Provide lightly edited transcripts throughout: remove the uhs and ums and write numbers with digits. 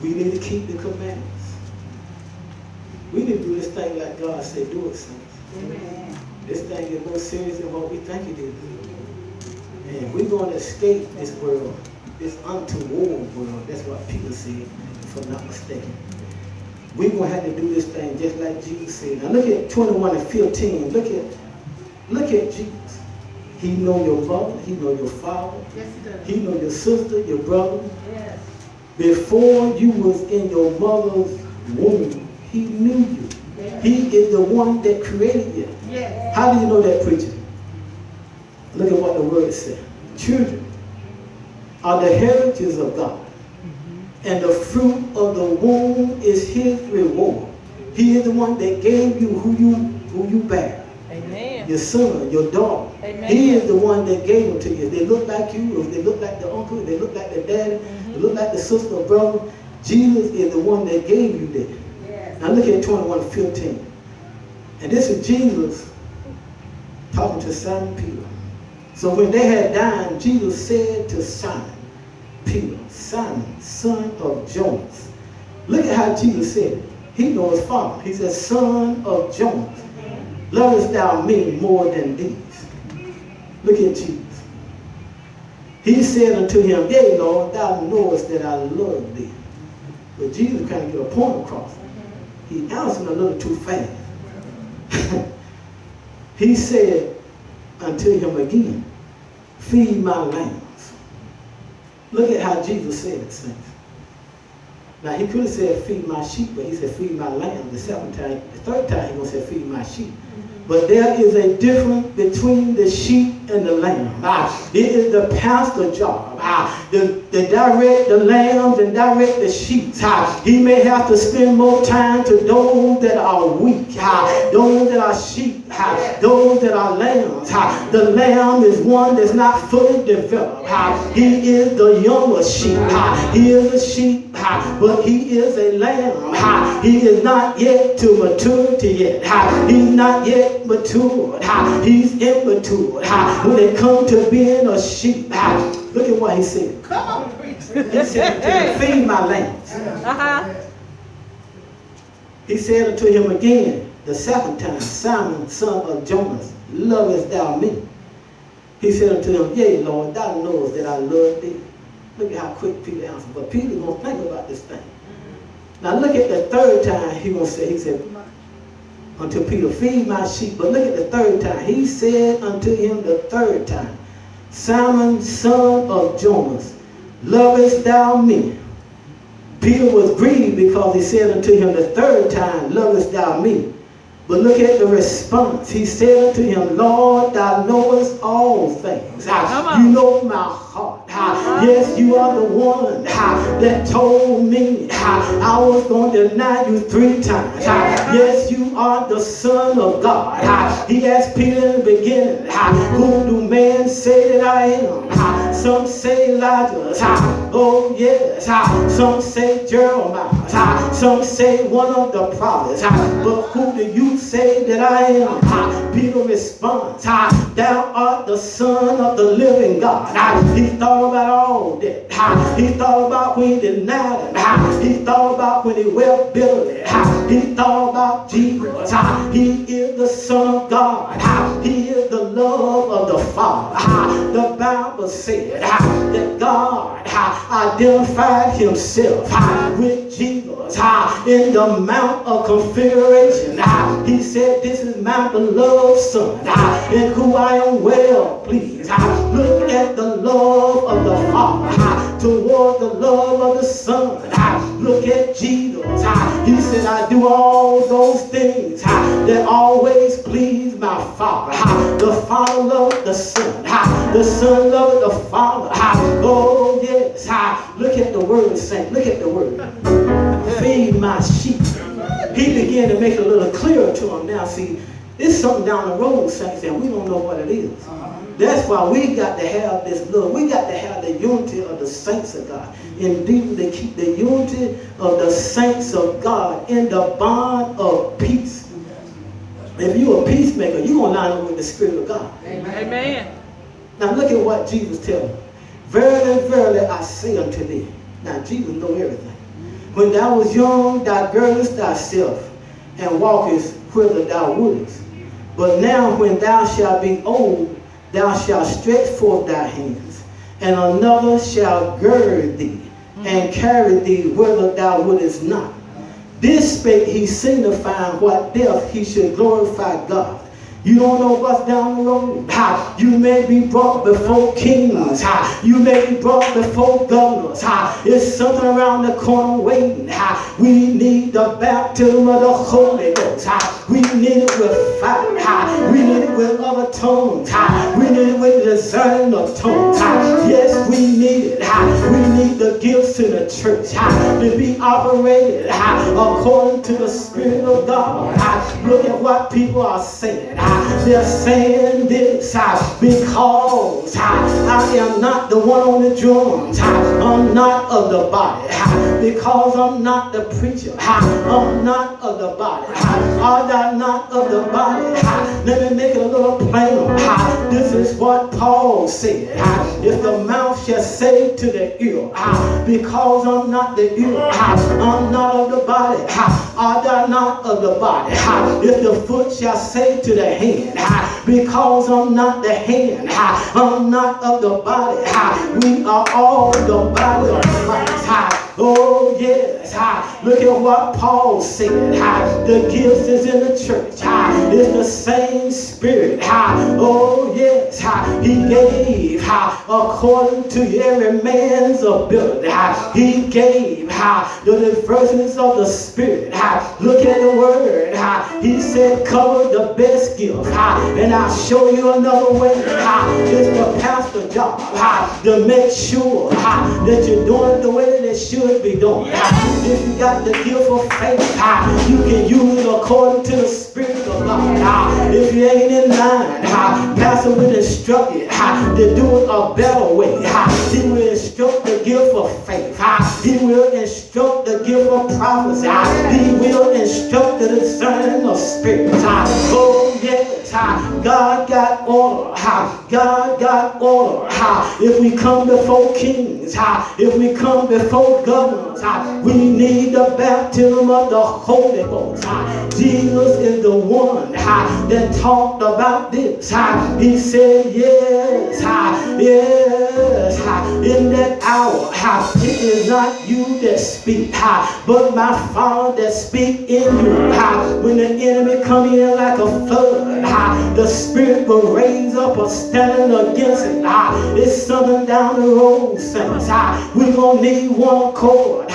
We need to keep the commandments. We need to do this thing like God said do it, saints. Amen. This thing is more serious than what we think it is. And we're going to escape this world, this untoward world. That's what Peter said, if I'm not mistaken. We're going to have to do this thing just like Jesus said. Now look at 21 and 15. Look at Jesus. He know your mother. He know your father. Yes, he does. He know your sister, your brother. Yes. Before you was in your mother's womb, he knew you. Yes. He is the one that created you. Yes. How do you know that, preacher? Look at what the word said. Children are the heritage of God, and the fruit of the womb is his reward. He is the one that gave you who you bear. Amen. Your son, your daughter. Amen. He is the one that gave them to you. If they look like you, if they look like the uncle, if they look like the daddy, they look like the sister or brother, Jesus is the one that gave you that. Yes. Now look at 21:15. And this is Jesus talking to Simon Peter. So when they had dined, Jesus said to Simon Peter, Simon, son of Jonas. Look at how Jesus said it. He knows his father. He said, son of Jonas, lovest thou me more than these? Look at Jesus. He said unto him, yea, Lord, thou knowest that I love thee. But Jesus kind of get a point across. He answered a little too fast. He said unto him again, feed my lambs. Look at how Jesus said it, saints. Now he could have said feed my sheep, but he said feed my lambs the second time. The third time he gonna say feed my sheep. But there is a difference between the sheep and the lamb. It is the pastor's job to direct the lambs and direct the sheep. He may have to spend more time to those that are weak, those that are sheep, those that are lambs. The lamb is one that's not fully developed. He is the younger sheep. He is a sheep, but he is a lamb. He is not yet to maturity yet. He's not yet matured. He's immature. When it comes to being a sheep, look at what he said. Come on, preacher. He said, feed my lambs. He said unto him again, the second time, Simon, son of Jonas, lovest thou me? He said unto him, yea, Lord, thou knowest that I love thee. Look at how quick Peter answered. But Peter gonna think about this thing. Now look at the third time he said, unto Peter, feed my sheep. But look at the third time. He said unto him the third time, Simon, son of Jonas, lovest thou me? Peter was grieved because he said unto him the third time, lovest thou me? But look at the response. He said unto him, Lord, thou knowest all things. You know my heart. Yes, you are the one that told me I was going to deny you 3 times. Yes, you are the Son of God. He asked Peter in the beginning, who do men say that I am? Some say Elijah. Oh, yes. Some say Jeremiah. Some say one of the prophets. But who do you say that I am? Peter responds, thou art the Son of the living God. He thought about all that. He thought about when he denied him. He thought about when he wept bitterly. He thought about Jesus. He is the Son of God. He is the love of the Father. The Bible said that God identified himself with Jesus in the Mount of Configuration. He said, this is my beloved Son, in whom I am well pleased. Look at the love of the Father toward the love of the Son. Look at Jesus. He said, I do all those things that always please my Father. The Father loved the Son. The Son loved the Father. Oh, yes. Look at the word, saint. Look at the word. Feed my sheep. He began to make it a little clearer to him now. See, there's something down the road, saints, and we don't know what it is. That's why we got to have this love. We got to have the unity of the saints of God. Indeed, to keep the unity of the saints of God in the bond of peace. If you're a peacemaker, you're going to line up with the Spirit of God. Amen. Now look at what Jesus tells him. Verily, verily, I say unto thee. Now Jesus knows everything. When thou was young, thou girdest thyself, and walkest whither thou wouldest. But now when thou shalt be old, thou shalt stretch forth thy hands, and another shall gird thee, and carry thee whither thou wouldest not. This spake he, signifying what death he should glorify God. You don't know what's down the road. You may be brought before kings. You may be brought before governors. It's something around the corner waiting. We need the baptism of the Holy Ghost. We need it with fire. We need it with other tongues. We need it with discerning of tongues. Yes, we need it. We need the gifts in the church to be operated according to the Spirit of God. Look at what people are saying. They're saying this because I am not the one on the drums. I'm not of the body. Because I'm not the preacher. I'm not of the body. Are thou not of the body? Let me make it a little plainer. This is what Paul said. If the mouth shall say to the ear, because I'm not the ear, I'm not of the body. Are thou not of the body? If the foot shall say to the hand, because I'm not the hand, I'm not of the body. We are all the body of Christ. Oh yes, look at what Paul said. The gifts is in the church. It's the same Spirit. Oh yes, he gave according to every man's ability. He gave the diversions of the Spirit. Look at the word. He said, cover the best gift. And I'll show you another way. It's the pastor's job to make sure that you're doing it the way that it should be done. If you got the gift of faith, you can use it according to the Spirit of God. If you ain't in line, pastor will instruct you to do it a better way. He will instruct the gift of faith. He will instruct the gift of prophecy. He will instruct the discerning of spirits. Oh yes, God got order. God got order. If we come before kings, if we come before governors, we need the baptism of the Holy Ghost. Jesus is the one that talked about this. He said, yes, yes, in that hour, it is not you that speak, but my Father that speak in you. When the enemy come in like a flood, the Spirit will raise up a standing against it. It's something down the road, saints. We're going to need one accord.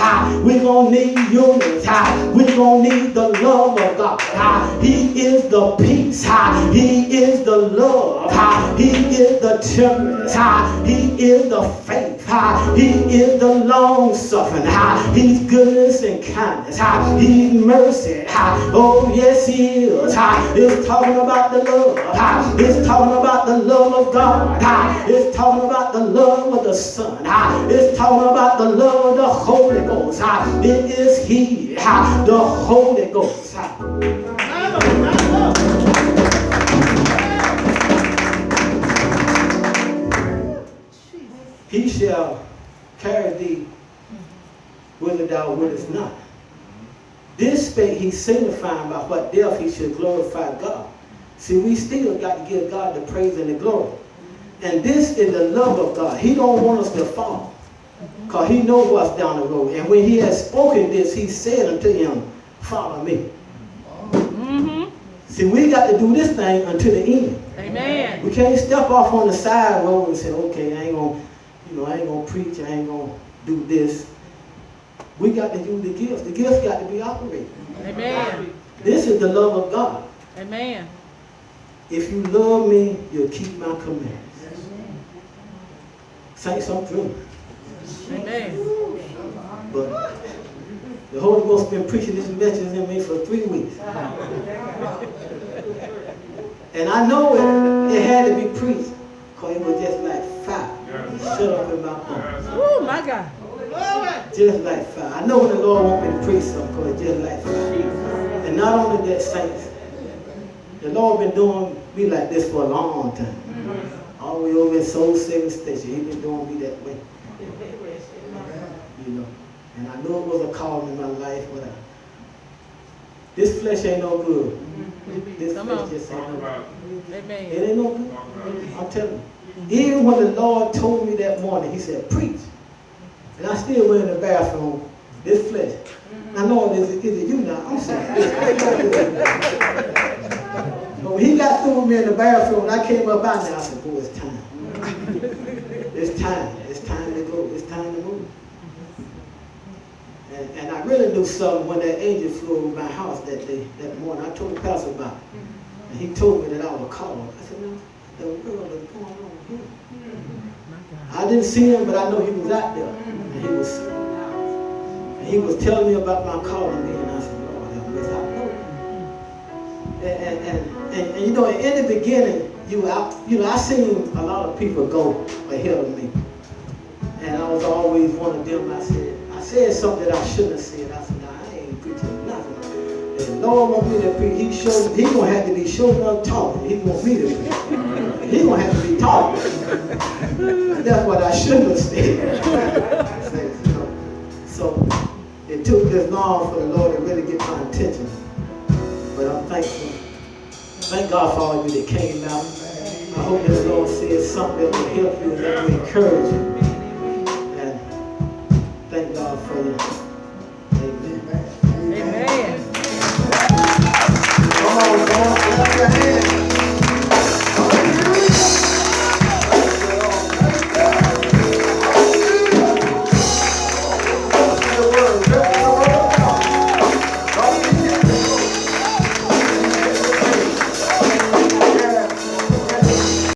We're going to need unity. We're going to need the love of God. He is the peace. He is the love. He is the temperance. He is the faith. He is the long suffering. He's goodness and kindness. He's mercy. Oh yes, he is. It's talking about the love. It's talking about the love of God. It's talking about the love of the Son. It's talking about the love of the Holy Ghost. It is He, the Holy Ghost. He shall carry thee whither thou wouldest not. This spake he, signifying by what death he should glorify God. See, we still got to give God the praise and the glory. And this is the love of God. He don't want us to fall, because he knows what's down the road. And when he has spoken this, he said unto him, follow me. See, we got to do this thing until the end. Amen. We can't step off on the side road and say, okay, I ain't gonna preach, I ain't gonna do this. We got to use the gifts. The gifts got to be operated. Amen. This is the love of God. Amen. If you love me, you'll keep my commandments. Saints, I'm through. Amen. But the Holy Ghost been preaching this message in me for 3 weeks. And I know it had to be preached, because it was just like fire. Shut up in my mouth. Oh my God. Just like fire. I know when the Lord wants me to preach something, because it's just like fire. And not only that, saints, the Lord been doing me like this for a long time. All the way over in Soul Saving Station, he been doing me that way. You know. And I knew it was a call in my life, but this flesh ain't no good. This Come flesh on. just ain't no good. It Amen. ain't no good. I'm telling you. Even when the Lord told me that morning, he said, preach. And I still went in the bathroom, this flesh. I know is it you now? I'm sorry. But when he got through with me in the bathroom, and I came up out there, I said, boy, it's time. It's time. It's time to go. It's time to move. And I really knew something when that angel flew over my house that day, that morning. I told the pastor about it. And he told me that I was called. I said, no, the world is going on here. I didn't see him, but I know he was out there. And he was telling me about my calling me, and I said, Lord, have mercy, I know. And you know, in the beginning, I seen a lot of people go ahead of me. And I was always one of them. I said something that I shouldn't have said. I said, nah, I ain't preaching nothing. And the Lord want me to preach. He gonna have to be showing up talking. He want me to preach. He gonna have to be talking. That's what I shouldn't have said. So it took this long for the Lord to really get my attention. But I'm thankful. Thank God for all of you that came out. I hope that the Lord said something that will help you and that will encourage you.